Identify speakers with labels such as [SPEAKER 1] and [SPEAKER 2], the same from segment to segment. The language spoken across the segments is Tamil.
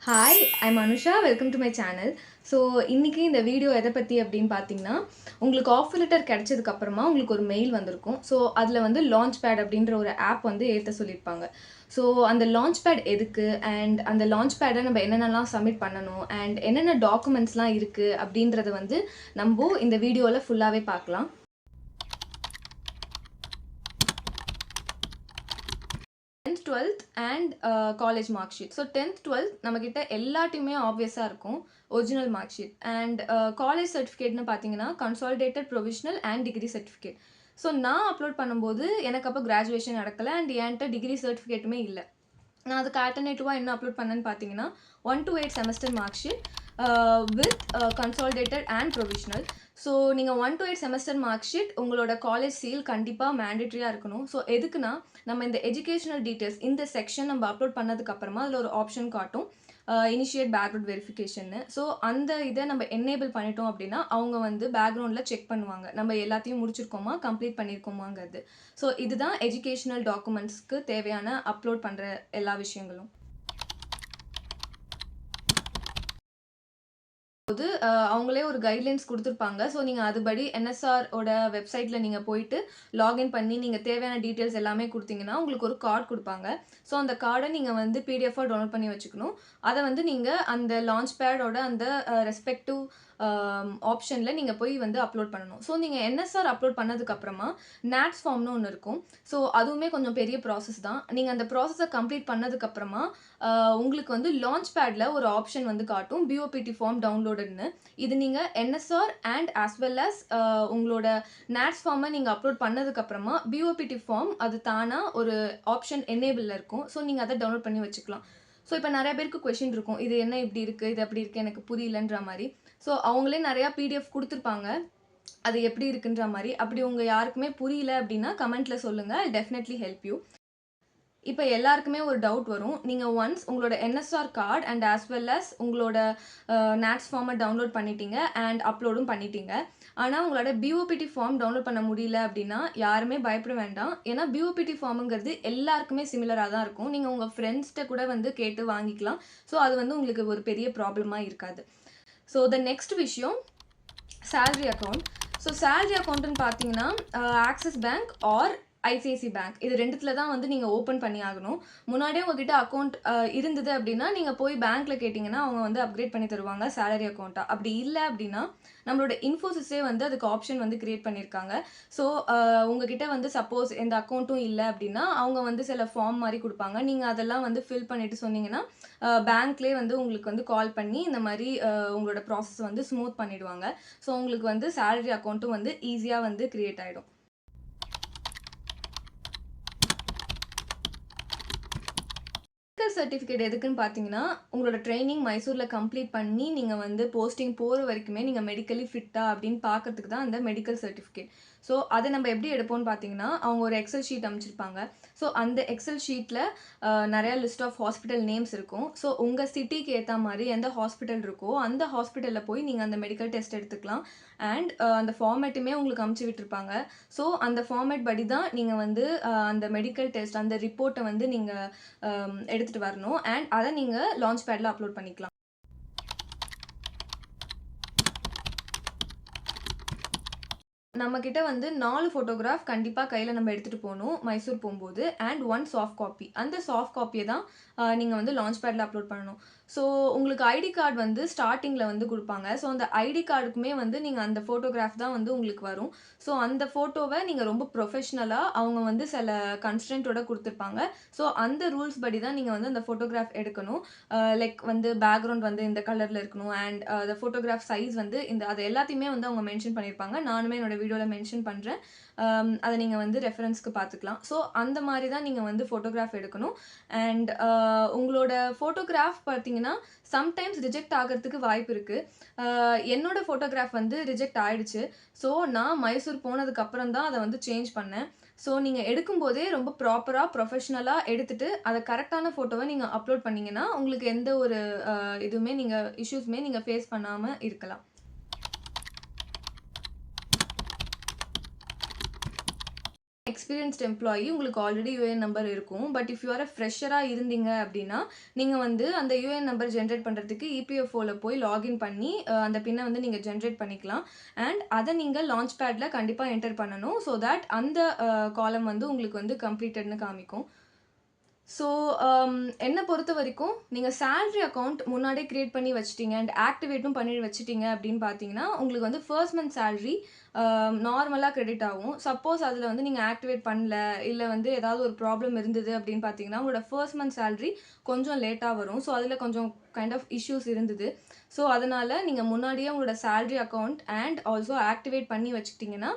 [SPEAKER 1] Hi, I'm Anusha. Welcome to my channel. So இன்றைக்கி இந்த வீடியோ எதை பற்றி அப்படின்னு பார்த்தீங்கன்னா, உங்களுக்கு ஆஃபர் லெட்டர் கிடைச்சதுக்கப்புறமா உங்களுக்கு ஒரு மெயில் வந்திருக்கும். ஸோ அதில் வந்து லான்ச் பேட் அப்படின்ற ஒரு ஆப் வந்து ஏற்ற சொல்லியிருப்பாங்க. ஸோ அந்த லான்ச் பேட் எதுக்கு, அண்ட் அந்த லான்ச் பேடை நம்ம என்னென்னலாம் சப்மிட் பண்ணணும், அண்ட் என்னென்ன டாக்குமெண்ட்ஸ்லாம் இருக்குது அப்படின்றத வந்து நம்ம இந்த வீடியோவில் ஃபுல்லாகவே பார்க்கலாம். 10th 12th and college mark sheet. So 10th 12th நம்மக்கிட்ட எல்லாத்தையுமே ஆப்வியஸாக இருக்கும், original mark sheet. And college சர்டிஃபிகேட்னு பார்த்தீங்கன்னா consolidated provisional and degree certificate. So நான் அப்லோட் பண்ணும்போது எனக்கு அப்போ கிராஜுவேஷன் நடக்கலை அண்ட் என்கிட்ட டிகிரி சர்டிஃபிகேட்டுமே இல்லை. நான் அதுக்கு ஆல்டர்னேட்டிவாக என்ன அப்லோட் பண்ணேன்னு பார்த்தீங்கன்னா 1 to 8 semester mark sheet with consolidated and provisional. So நீங்கள் 1 to 8 செமஸ்டர் மார்க் ஷீட் உங்களோட காலேஜ் சீல் கண்டிப்பாக மேண்டேட்ரியாக இருக்கணும். ஸோ எதுக்குன்னா, நம்ம இந்த எஜுகேஷனல் டீட்டெயில்ஸ் இந்த செக்ஷன் நம்ம அப்லோட் பண்ணதுக்கப்புறமா அதில் ஒரு ஆப்ஷன் காட்டும், இனிஷியேட் பேக்ரவுண்ட் வெரிஃபிகேஷன்னு. ஸோ அந்த இதை நம்ம என்னேபிள் பண்ணிட்டோம் அப்படின்னா அவங்க வந்து பேக்ரவுண்டில் செக் பண்ணுவாங்க நம்ம எல்லாத்தையும் முடிச்சிருக்கோமா, கம்ப்ளீட் பண்ணியிருக்கோமாங்கிறது. ஸோ இதுதான் எஜுகேஷனல் டாக்குமெண்ட்ஸ்க்கு தேவையான அப்லோட் பண்ணுற எல்லா விஷயங்களும். போது அவங்களே ஒரு கைட்லைன்ஸ் கொடுத்துருப்பாங்க. ஸோ நீங்கள் அதுபடி என்எஸ்ஆரோட வெப்சைட்டில் நீங்கள் போயிட்டு லாகின் பண்ணி நீங்கள் தேவையான டீட்டெயில்ஸ் எல்லாமே கொடுத்தீங்கன்னா உங்களுக்கு ஒரு கார்டு கொடுப்பாங்க. ஸோ அந்த கார்டை நீங்கள் வந்து பிடிஎஃபாக டவுன்லோட் பண்ணி வச்சுக்கணும். அதை வந்து நீங்கள் அந்த லான்ச் பேடோட அந்த ரெஸ்பெக்டிவ் ஆப்ஷனில் நீங்கள் போய் வந்து அப்லோட் பண்ணணும். ஸோ நீங்கள் என்எஸ்ஆர் அப்லோட் பண்ணதுக்கப்புறமா நேட்ஸ் ஃபார்ம்னு ஒன்று இருக்கும். ஸோ அதுவுமே கொஞ்சம் பெரிய ப்ராசஸ் தான். நீங்கள் அந்த ப்ராசஸை கம்ப்ளீட் பண்ணதுக்கப்புறமா உங்களுக்கு வந்து லான்ச் பேடில் ஒரு ஆப்ஷன் வந்து காட்டும், பிஓபிடி ஃபார்ம் டவுன்லோடுன்னு. இது நீங்கள் NSR and as well as உங்களோட நேட்ஸ் ஃபார்மை நீங்கள் அப்லோட் பண்ணதுக்கப்புறமா பிஓபிடி ஃபார்ம் அது தானாக ஒரு ஆப்ஷன் எனேபிளில் இருக்கும். ஸோ நீங்கள் அதை டவுன்லோட் பண்ணி வச்சுக்கலாம். ஸோ இப்போ நிறைய பேருக்கு கொஷின் இருக்கும், இது என்ன இப்படி இருக்குது, இது அப்படி இருக்குது, எனக்கு புரியலன்ற மாதிரி. ஸோ அவங்களே நிறையா பிடிஎஃப் கொடுத்துருப்பாங்க, அது எப்படி இருக்குன்ற மாதிரி. அப்படி உங்கள் யாருக்குமே புரியல அப்படின்னா கமெண்ட்டில் சொல்லுங்கள், ஐ டெஃபினெட்லி ஹெல்ப் யூ. இப்போ எல்லாருக்குமே ஒரு டவுட் வரும், நீங்கள் ஒன்ஸ் உங்களோட NSR card and as well as உங்களோட நேட்ஸ் ஃபார்மை டவுன்லோட் பண்ணிட்டீங்க அண்ட் அப்லோடும் பண்ணிட்டீங்க. ஆனால் உங்களோட பிஓபிடி ஃபார்ம் டவுன்லோட் பண்ண முடியல அப்படின்னா யாருமே பயப்பட வேண்டாம். ஏன்னா பிஓபிடி ஃபார்முங்கிறது எல்லாருக்குமே சிமிலராக தான் இருக்கும். நீங்கள் உங்கள் ஃப்ரெண்ட்ஸ்கிட்ட கூட வந்து கேட்டு வாங்கிக்கலாம். ஸோ அது வந்து உங்களுக்கு ஒரு பெரிய ப்ராப்ளமாக இருக்காது. ஸோ த நெக்ஸ்ட் விஷயம், சேலரி அக்கௌண்ட். ஸோ சேலரி அக்கௌண்ட்டுன்னு பார்த்தீங்கன்னா Axis bank or ICICI bank, இது ரெண்டுத்தில் தான் வந்து நீங்கள் ஓப்பன் பண்ணி ஆகணும். முன்னாடியே உங்ககிட்ட அக்கௌண்ட் இருந்தது அப்படின்னா நீங்கள் போய் பேங்க்கில் கேட்டிங்கன்னா அவங்க வந்து அப்கிரேட் பண்ணி தருவாங்க சேலரி அக்கௌண்ட்டாக. அப்படி இல்லை அப்படின்னா நம்மளோட இன்ஃபோசிஸே வந்து அதுக்கு ஆப்ஷன் வந்து கிரியேட் பண்ணியிருக்காங்க. ஸோ உங்ககிட்ட வந்து சப்போஸ் எந்த அக்கௌண்ட்டும் இல்லை அப்படின்னா அவங்க வந்து சில ஃபார்ம் மாதிரி கொடுப்பாங்க. நீங்கள் அதெல்லாம் வந்து ஃபில் பண்ணிட்டு சொன்னீங்கன்னா பேங்க்லேயே வந்து உங்களுக்கு வந்து கால் பண்ணி இந்த மாதிரி உங்களோட ப்ராசஸ் வந்து ஸ்மூத் பண்ணிடுவாங்க. ஸோ உங்களுக்கு வந்து சேலரி அக்கௌண்ட்டும் வந்து ஈஸியாக வந்து கிரியேட் ஆகிடும். மெடிக்கல் சர்டிஃபிகேட் எதுக்குன்னு பார்த்தீங்கன்னா, உங்களோட ட்ரைனிங் மைசூரில் கம்ப்ளீட் பண்ணி நீங்கள் வந்து போஸ்டிங் போகிற வரைக்குமே நீங்கள் மெடிக்கலி ஃபிட்டா அப்படின்னு பார்க்கறதுக்கு தான் அந்த மெடிக்கல் சர்டிஃபிகேட். ஸோ அதை நம்ம எப்படி எடுப்போம்னு பார்த்தீங்கன்னா, அவங்க ஒரு எக்ஸல் ஷீட் அமைச்சிருப்பாங்க. ஸோ அந்த எக்ஸல் ஷீட்டில் நிறையா லிஸ்ட் ஆஃப் ஹாஸ்பிட்டல் நேம்ஸ் இருக்கும். ஸோ உங்கள் சிட்டிக்கு ஏற்ற மாதிரி எந்த ஹாஸ்பிட்டல் இருக்கோ அந்த ஹாஸ்பிட்டலில் போய் நீங்கள் அந்த மெடிக்கல் டெஸ்ட் எடுத்துக்கலாம். அண்ட் அந்த ஃபார்மேட்டுமே உங்களுக்கு அமுச்சு விட்டுருப்பாங்க. ஸோ அந்த ஃபார்மேட் படி தான் நீங்கள் வந்து அந்த மெடிக்கல் டெஸ்ட் அந்த ரிப்போர்ட்டை வந்து நீங்கள் எடுத்துகிட்டு வரணும். அண்ட் அதை நீங்கள் லான்ச் பேடில் அப்லோட் பண்ணிக்கலாம். நம்மக்கிட்ட வந்து 4 ஃபோட்டோகிராஃப் கண்டிப்பாக கையில் நம்ம எடுத்துகிட்டு போகணும் மைசூர் போகும்போது. And 1 soft copy. அந்த சாஃப்ட் காப்பியை தான் நீங்கள் வந்து லான்ச் பேடில் அப்லோட் பண்ணணும். ஸோ உங்களுக்கு ஐடி கார்டு வந்து ஸ்டார்டிங்கில் வந்து கொடுப்பாங்க. ஸோ அந்த ஐடி கார்டுக்குமே வந்து நீங்கள் அந்த ஃபோட்டோகிராஃப் தான் வந்து உங்களுக்கு வரும். ஸோ அந்த ஃபோட்டோவை நீங்கள் ரொம்ப ப்ரொஃபஷ்னலாக அவங்க வந்து சில கன்ஸ்டன்ட்டோட கொடுத்துருப்பாங்க. ஸோ அந்த ரூல்ஸ் படி தான் நீங்கள் வந்து அந்த ஃபோட்டோகிராஃப் எடுக்கணும். லைக் வந்து பேக்ரவுண்ட் வந்து இந்த கலரில் இருக்கணும் அண்ட் அந்த ஃபோட்டோகிராஃப் சைஸ் வந்து அது எல்லாத்தையுமே வந்து அவங்க மென்ஷன் பண்ணியிருப்பாங்க. நானுமே என்னோட வீடியோவில் மென்ஷன் பண்ணுறேன், அதை நீங்கள் வந்து ரெஃபரன்ஸ்க்கு பார்த்துக்கலாம். ஸோ அந்த மாதிரி தான் நீங்கள் வந்து ஃபோட்டோகிராஃப் எடுக்கணும். அண்ட் உங்களோட ஃபோட்டோகிராஃப் பார்த்தீங்கன்னா சம்டைம்ஸ் ரிஜெக்ட் ஆகிறதுக்கு வாய்ப்பு இருக்குது. என்னோட ஃபோட்டோகிராஃப் வந்து ரிஜெக்ட் ஆகிடுச்சு. ஸோ நான் மைசூர் போனதுக்கப்புறம் தான் அதை வந்து சேஞ்ச் பண்ணேன். ஸோ நீங்கள் எடுக்கும்போதே ரொம்ப ப்ராப்பராக ப்ரொஃபஷ்னலாக எடுத்துகிட்டு அதை கரெக்டான ஃபோட்டோவை நீங்கள் அப்லோட் பண்ணிங்கன்னா உங்களுக்கு எந்த ஒரு இதுவுமே இஷ்யூஸுமே நீங்கள் ஃபேஸ் பண்ணாமல் இருக்கலாம். எக்ஸ்பீரியன்ஸ்ட் எம்ப்ளாயி உங்களுக்கு ஆல்ரெடி யூஏஎன் நம்பர் இருக்கும். பட் இஃப் யூ ஆர் அ ஃப்ரெஷரா இருந்தீங்க அப்படின்னா, நீங்க வந்து அந்த யூஏஎன் நம்பர் ஜெனரேட் பண்றதுக்கு இபிஎஃப்ஓல போய் லாகின் பண்ணி அந்த பின்ன வந்து நீங்க ஜெனரேட் பண்ணிக்கலாம். அண்ட் அத நீங்க லான்ச் பேட்ல கண்டிப்பா என்டர் பண்ணணும். ஸோ தட் அந்த காலம் வந்து உங்களுக்கு வந்து கம்ப்ளீட்டட்ன்னு காமிக்கும். ஸோ என்ன பொறுத்த வரைக்கும் நீங்கள் சேலரி அக்கௌண்ட் முன்னாடியே கிரியேட் பண்ணி வச்சுட்டீங்க அண்ட் ஆக்டிவேட்டும் பண்ணி வச்சுட்டீங்க அப்படின்னு பார்த்தீங்கன்னா, உங்களுக்கு வந்து ஃபர்ஸ்ட் மந்த் சேலரி நார்மலாக கிரெடிட் ஆகும். சப்போஸ் அதில் வந்து நீங்கள் ஆக்டிவேட் பண்ணல, இல்லை வந்து ஏதாவது ஒரு ப்ராப்ளம் இருந்தது அப்படின்னு பார்த்தீங்கன்னா, உங்களோட ஃபர்ஸ்ட் மந்த் சேலரி கொஞ்சம் லேட்டாக வரும். ஸோ அதில் கொஞ்சம் கைண்ட் ஆஃப் இஷ்யூஸ் இருந்தது. ஸோ அதனால் நீங்கள் முன்னாடியே உங்களோட salary account and also activate பண்ணி வச்சுக்கிட்டிங்கன்னா,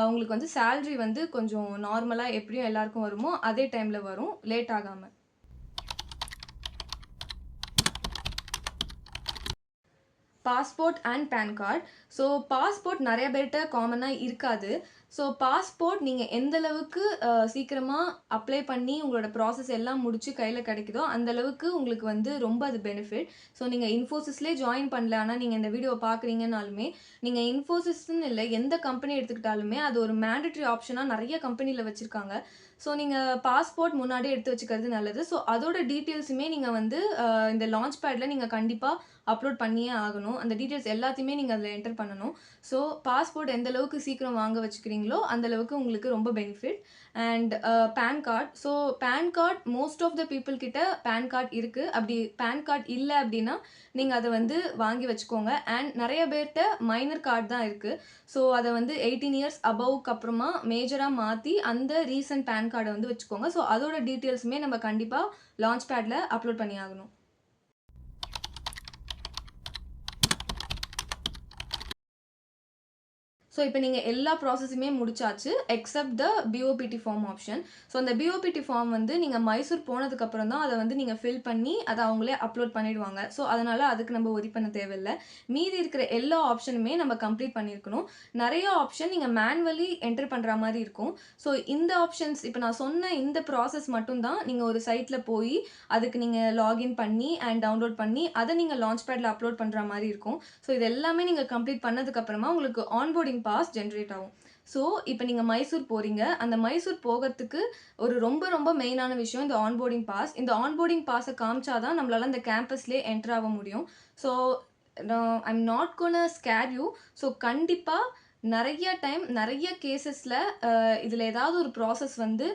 [SPEAKER 1] உங்களுக்கு வந்து சேலரி வந்து கொஞ்சம் நார்மலாக எப்படியும் எல்லாருக்கும் வருமோ அதே டைமில் வரும், லேட் ஆகாமல். Passport and PAN card. So passport நிறைய பேர்கிட்ட காமனாக இருக்காது. ஸோ பாஸ்போர்ட் நீங்கள் எந்த அளவுக்கு சீக்கிரமாக அப்ளை பண்ணி உங்களோட ப்ராசஸ் எல்லாம் முடிச்சு கையில் கிடைக்குதோ அந்த அளவுக்கு உங்களுக்கு வந்து ரொம்ப அது பெனிஃபிட். ஸோ நீங்கள் இன்ஃபோசிஸ்லேயே ஜாயின் பண்ணல, ஆனால் நீங்கள் இந்த வீடியோ பார்க்குறீங்கனாலுமே, நீங்கள் இன்ஃபோசிஸ்ன்னு இல்லை எந்த கம்பெனி எடுத்துக்கிட்டாலுமே அது ஒரு மேண்டட்ரி ஆப்ஷனாக நிறைய கம்பெனியில் வச்சுருக்காங்க. ஸோ நீங்கள் பாஸ்போர்ட் முன்னாடியே எடுத்து வச்சுக்கிறது நல்லது. ஸோ அதோட டீட்டெயில்ஸுமே நீங்கள் வந்து இந்த லான்ச் பேடில் நீங்கள் கண்டிப்பாக அப்லோட் பண்ணியே ஆகணும். அந்த டீட்டெயில்ஸ் எல்லாத்தையுமே நீங்கள் அதில் என்டர் பண்ணணும். ஸோ பாஸ்போர்ட் எந்த அளவுக்கு சீக்கிரம் வாங்க வச்சுக்கிறீங்களோ அந்த அளவுக்கு உங்களுக்கு ரொம்ப benefit. And PAN card. So PAN card most of the people கிட்ட பேன் கார்டு இருக்குது. அப்படி பேன் கார்டு இல்லை அப்படின்னா நீங்கள் அதை வந்து வாங்கி வச்சுக்கோங்க. அண்ட் நிறைய பேர்கிட்ட மைனர் கார்டு தான் இருக்குது. ஸோ அதை வந்து 18 இயர்ஸ் அபவுக்கு அப்புறமா மேஜராக மாற்றி அந்த ரீசன்ட் பேன் கார்டை வந்து வச்சுக்கோங்க. ஸோ அதோட டீட்டெயில்ஸுமே நம்ம கண்டிப்பாக லான்ச் பேடில் அப்லோட் பண்ணி ஆகணும். ஸோ இப்போ நீங்கள் எல்லா ப்ராசஸுமே முடிச்சாச்சு except the POPD form option. So அந்த பிஓபிடி ஃபார்ம் வந்து நீங்கள் மைசூர் போனதுக்கப்புறம் தான் அதை வந்து நீங்கள் ஃபில் பண்ணி அதை அவங்களே அப்லோட் பண்ணிடுவாங்க. ஸோ அதனால் அதுக்கு நம்ம ஒரி பண்ண தேவையில்லை. மீதி இருக்கிற எல்லா ஆப்ஷனுமே நம்ம கம்ப்ளீட் பண்ணியிருக்கணும். நிறைய ஆப்ஷன் நீங்கள் மேனுவலி என்டர் பண்ணுற மாதிரி இருக்கும். ஸோ இந்த ஆப்ஷன்ஸ் இப்போ நான் சொன்ன இந்த ப்ராசஸ் மட்டும்தான் நீங்கள் ஒரு சைட்டில் போய் அதுக்கு நீங்கள் லாகின் பண்ணி அண்ட் டவுன்லோட் பண்ணி அதை நீங்கள் லான்ச் பேடில் அப்லோட் பண்ணுற மாதிரி இருக்கும். ஸோ இது எல்லாமே நீங்கள் கம்ப்ளீட் பண்ணதுக்கப்புறமா உங்களுக்கு ஆன்போர்டிங் பாஸ் ஜென்ரேட் ஆகும். ஸோ இப்போ நீங்கள் மைசூர் போகிறீங்க. அந்த மைசூர் போகிறதுக்கு ஒரு ரொம்ப ரொம்ப மெயினான விஷயம் இந்த ஆன்போர்டிங் பாஸ். இந்த ஆன்போர்டிங் பாஸை காமிச்சாதான் நம்மளால இந்த கேம்பஸ்லேயே என்டர் ஆக முடியும். So I'm not gonna scare you. So கண்டிப்பாக நிறைய டைம் நிறைய கேசஸில் இதில் ஏதாவது ஒரு ப்ராசஸ் வந்து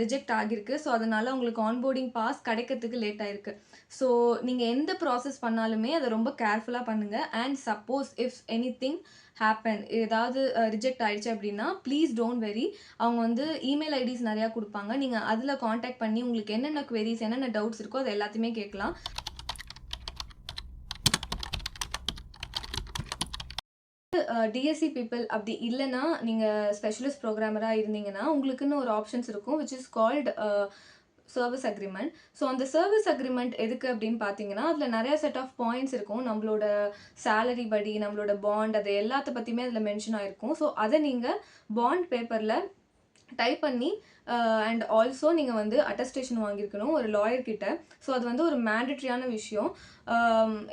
[SPEAKER 1] ரிஜெக்ட் ஆகியிருக்கு. ஸோ அதனால் உங்களுக்கு ஆன்போர்டிங் பாஸ் கிடைக்கிறதுக்கு லேட் ஆகிருக்கு. ஸோ நீங்கள் எந்த ப்ராசஸ் பண்ணாலுமே அதை ரொம்ப கேர்ஃபுல்லாக பண்ணுங்கள். And suppose if anything happen, ஏதாவது ரிஜெக்ட் ஆயிடுச்சு அப்படின்னா ப்ளீஸ் டோன்ட் வெரி. அவங்க வந்து இமெயில் ஐடிஸ் நிறையா கொடுப்பாங்க. நீங்கள் அதில் காண்டாக்ட் பண்ணி உங்களுக்கு என்னென்ன குவெரிஸ் என்னென்ன டவுட்ஸ் இருக்கோ அது எல்லாத்தையுமே கேட்கலாம். டிஎஸ்சி பீப்புள் அப்படி இல்லைன்னா நீங்கள் ஸ்பெஷலிஸ்ட் ப்ரோக்ராமராக இருந்தீங்கன்னா உங்களுக்குன்னு ஒரு ஆப்ஷன்ஸ் இருக்கும் which is called service agreement. So அந்த சர்வீஸ் அக்ரிமெண்ட் எதுக்கு அப்படின்னு பார்த்தீங்கன்னா அதில் நிறைய செட் ஆஃப் பாயிண்ட்ஸ் இருக்கும். நம்மளோட சேலரி படி நம்மளோட பாண்ட் அது எல்லாத்த பற்றியுமே அதில் மென்ஷன் ஆகிருக்கும். ஸோ அதை நீங்கள் பாண்ட் பேப்பரில் டைப் பண்ணி அண்ட் ஆல்சோ நீங்கள் வந்து அட்டஸ்டேஷன் வாங்கியிருக்கணும் ஒரு லாயர்கிட்ட. ஸோ அது வந்து ஒரு மேண்டட்ரியான விஷயம்.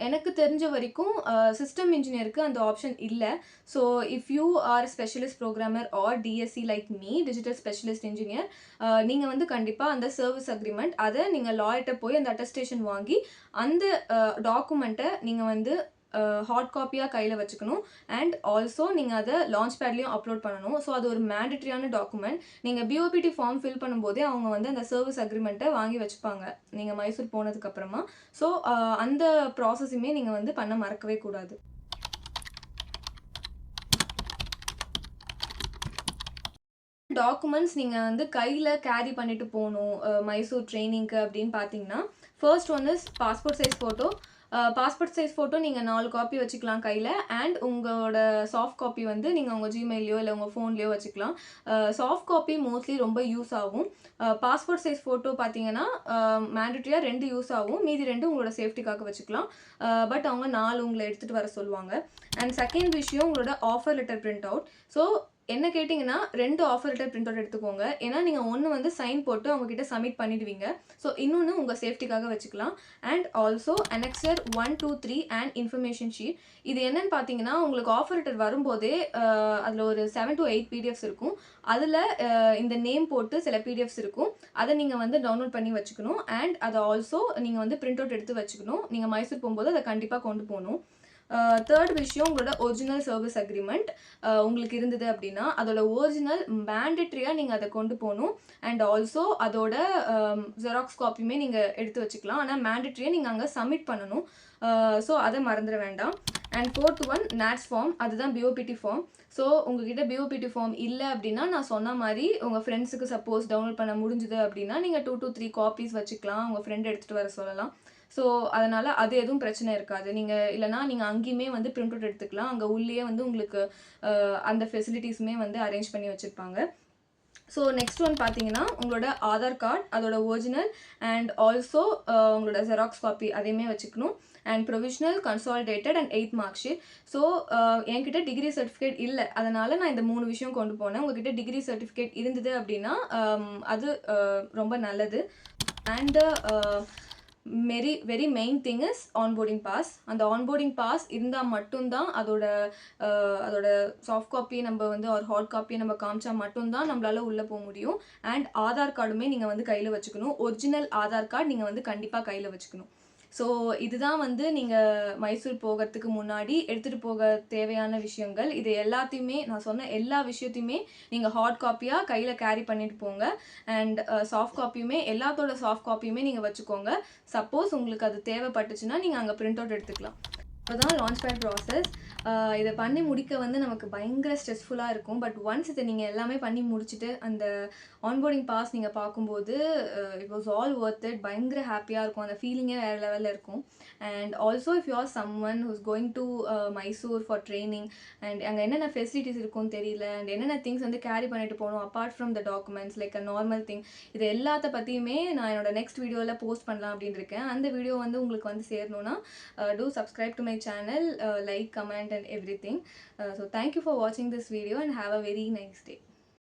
[SPEAKER 1] எனக்கு தெரிஞ்ச வரைக்கும் சிஸ்டம் இன்ஜினியருக்கு அந்த ஆப்ஷன் இல்லை. So if you are specialist programmer or DSC like me digital specialist engineer, நீங்கள் வந்து கண்டிப்பாக அந்த சர்வீஸ் அக்ரிமெண்ட் அதை நீங்கள் லாயர்கிட்ட போய் அந்த அட்டஸ்டேஷன் வாங்கி அந்த டாக்குமெண்ட்டை நீங்கள் வந்து ஹார்ட் காப்பியாக கையில் வச்சுக்கணும். அண்ட் ஆல்சோ நீங்கள் அதை லான்ச் பேட்லேயும் அப்லோட் பண்ணணும். ஸோ அது ஒரு மேண்டட்ரியான டாக்குமெண்ட். நீங்கள் பிஓபிடி ஃபார்ம் ஃபில் பண்ணும்போதே அவங்க வந்து அந்த சர்வீஸ் அக்ரிமெண்ட்டை வாங்கி வச்சுப்பாங்க நீங்கள் மைசூர் போனதுக்கப்புறமா. ஸோ அந்த ப்ராசஸுமே நீங்கள் வந்து பண்ண மறக்கவே கூடாது. டாக்குமெண்ட்ஸ் நீங்கள் வந்து கையில் கேரி பண்ணிட்டு போகணும் மைசூர் ட்ரைனிங்க்கு அப்படின்னு பார்த்தீங்கன்னா, first one is passport size photo. Passport size photo நீங்கள் 4 காப்பி வச்சுக்கலாம் கையில். அண்ட் உங்களோட சாஃப்ட் காப்பி வந்து நீங்கள் உங்கள் ஜிமெயிலையோ இல்லை உங்கள் ஃபோன்லேயோ வச்சுக்கலாம். சாஃப்ட் காப்பி மோஸ்ட்லி ரொம்ப யூஸ் ஆகும். பாஸ்போர்ட் சைஸ் ஃபோட்டோ பார்த்தீங்கன்னா மேண்டட்ரியாக 2 யூஸ் ஆகும். மீதி 2 உங்களோட சேஃப்டிக்காக வச்சுக்கலாம். பட் அவங்க 4 உங்களை எடுத்துகிட்டு வர சொல்லுவாங்க. அண்ட் செகண்ட் விஷயம் உங்களோட offer letter print out. So என்ன கேட்டிங்கன்னா 2 ஆஃபர் லெட்டர் பிரிண்ட் அவுட் எடுத்துக்கோங்க. ஏன்னா நீங்க ஒண்ணு வந்து சைன் போட்டு அவங்க கிட்ட சப்மிட் பண்ணிடுவீங்க. ஸோ இன்னொன்னு உங்க சேஃப்டிக்காக வச்சுக்கலாம். And also annexure 1, 2, 3 and information sheet. இது என்னன்னு பார்த்தீங்கன்னா, உங்களுக்கு ஆஃபர் லெட்டர் வரும்போதே அதில ஒரு 7 to 8 பிடிஎஃப்ஸ் இருக்கும். அதில இந்த நேம் போட்டு சில பிடிஎஃப்ஸ் இருக்கும். அத நீங்க வந்து டவுன்லோட் பண்ணி வச்சுக்கணும். அண்ட் அத ஆல்சோ நீங்க வந்து பிரிண்ட் அவுட் எடுத்து வச்சுக்கணும். நீங்க மைசூர் போம்போது அத கண்டிப்பா கொண்டு போணும். 3rd விஷயம் உங்களோட ஒரிஜினல் சர்வீஸ் அக்ரீமெண்ட் உங்களுக்கு இருந்தது அப்படின்னா, அதோட ஒரிஜினல் மேண்டேட்டரியா நீங்க அத கொண்டு போணும். அண்ட் ஆல்சோ அதோட ஜெராக்ஸ் காப்பியுமே நீங்க எடுத்து வச்சுக்கலாம். ஆனா மேண்டேட்டரியா நீங்க அங்க சப்மிட் பண்ணணும். ஸோ அத மறந்துட வேண்டாம். And 4th one NATS form. அதுதான் பிஓபிடி ஃபார்ம். ஸோ உங்ககிட்ட பிஓபிடி ஃபார்ம் இல்ல அப்படின்னா, நான் சொன்ன மாரி உங்க ஃப்ரெண்ட்ஸுக்கு சப்போஸ் டவுன்லோட் பண்ண முடிஞ்சுது அப்படின்னா, நீங்க 2 to 3 காப்பீஸ் வச்சுக்கலாம். உங்க ஃப்ரெண்ட் எடுத்துட்டு வர சொல்லலாம். ஸோ அதனால அது எதுவும் பிரச்சனை இருக்காது. நீங்க இல்லன்னா நீங்க அங்கேயுமே வந்து பிரிண்ட் அவுட் எடுத்துக்கலாம். அங்க உள்ளேயே வந்து உங்களுக்கு அந்த ஃபெசிலிட்டீஸுமே வந்து அரேஞ்ச் பண்ணி வச்சிருப்பாங்க. ஸோ நெக்ஸ்ட் ஒன் பார்த்தீங்கன்னா, உங்களோட ஆதார் கார்டு, அதோட ஒரிஜினல் அண்ட் ஆல்சோ உங்களோட ஜெராக்ஸ் காப்பி அதையுமே வச்சுக்கணும். And provisional, consolidated and 8th mark sheet. So என்கிட்ட டிகிரி சர்டிஃபிகேட் இல்ல. அதனால நான் இந்த 3 விஷயம் கொண்டு போனேன். உங்ககிட்ட டிகிரி சர்டிஃபிகேட் இருந்தது அப்படின்னா, அது ரொம்ப நல்லது. And very main thing is onboarding pass. அந்த ஆன்போர்டிங் பாஸ் இருந்தா மட்டும் தான் அதோட சாஃப்ட் காப்பி நம்ம வந்து ஒரு ஹார்ட் காப்பியை நம்ம காமிச்சா மட்டும் தான் நம்மளால உள்ள போக முடியும். அண்ட் ஆதார் கார்டுமே நீங்க வந்து கையில வச்சுக்கணும். ஒரிஜினல் ஆதார் கார்டு நீங்க வந்து கண்டிப்பா கையில வச்சுக்கணும். ஸோ இதுதான் வந்து நீங்க மைசூர் போகறதுக்கு முன்னாடி எடுத்துட்டு போக தேவையான விஷயங்கள். இது எல்லாத்தையுமே நான் சொன்ன எல்லா விஷயத்தையுமே நீங்க ஹார்ட் காப்பியா கையில கேரி பண்ணிட்டு போங்க. அண்ட் சாஃப்ட் காப்பியுமே எல்லாத்தோட சாஃப்ட் காப்பியுமே நீங்க வச்சுக்கோங்க. சப்போஸ் உங்களுக்கு அது தேவைப்பட்டுச்சுன்னா நீங்க அங்க பிரிண்ட் அவுட் எடுத்துக்கலாம். அப்பதான் லான்ச் பேட் ப்ராசஸ். இதை பண்ணி முடிக்க வந்து நமக்கு பயங்கர ஸ்ட்ரெஸ்ஃபுல்லாக இருக்கும். பட் ஒன்ஸ் இதை நீங்கள் எல்லாமே பண்ணி முடிச்சுட்டு அந்த ஆன்போர்டிங் பாஸ் நீங்கள் பார்க்கும்போது it was all worth it. பயங்கர ஹாப்பியாக இருக்கும். அந்த ஃபீலிங்கே வேறு லெவலில் இருக்கும். And also if you R someone who's going to Mysore for training and அங்கே என்னென்ன ஃபெசிலிட்டிஸ் இருக்கும்னு தெரியல அண்ட் என்னென்ன திங்ஸ் வந்து கேரி பண்ணிட்டு போகணும் apart from the documents like a normal thing, இது எல்லாத்த பற்றியுமே நான் என்னோட நெக்ஸ்ட் வீடியோவில் போஸ்ட் பண்ணலாம் அப்படின்னு இருக்கேன். அந்த வீடியோ வந்து உங்களுக்கு வந்து சேரணும்னா do subscribe to my channel, like, comment and everything. So thank you for watching this video and have a very nice day.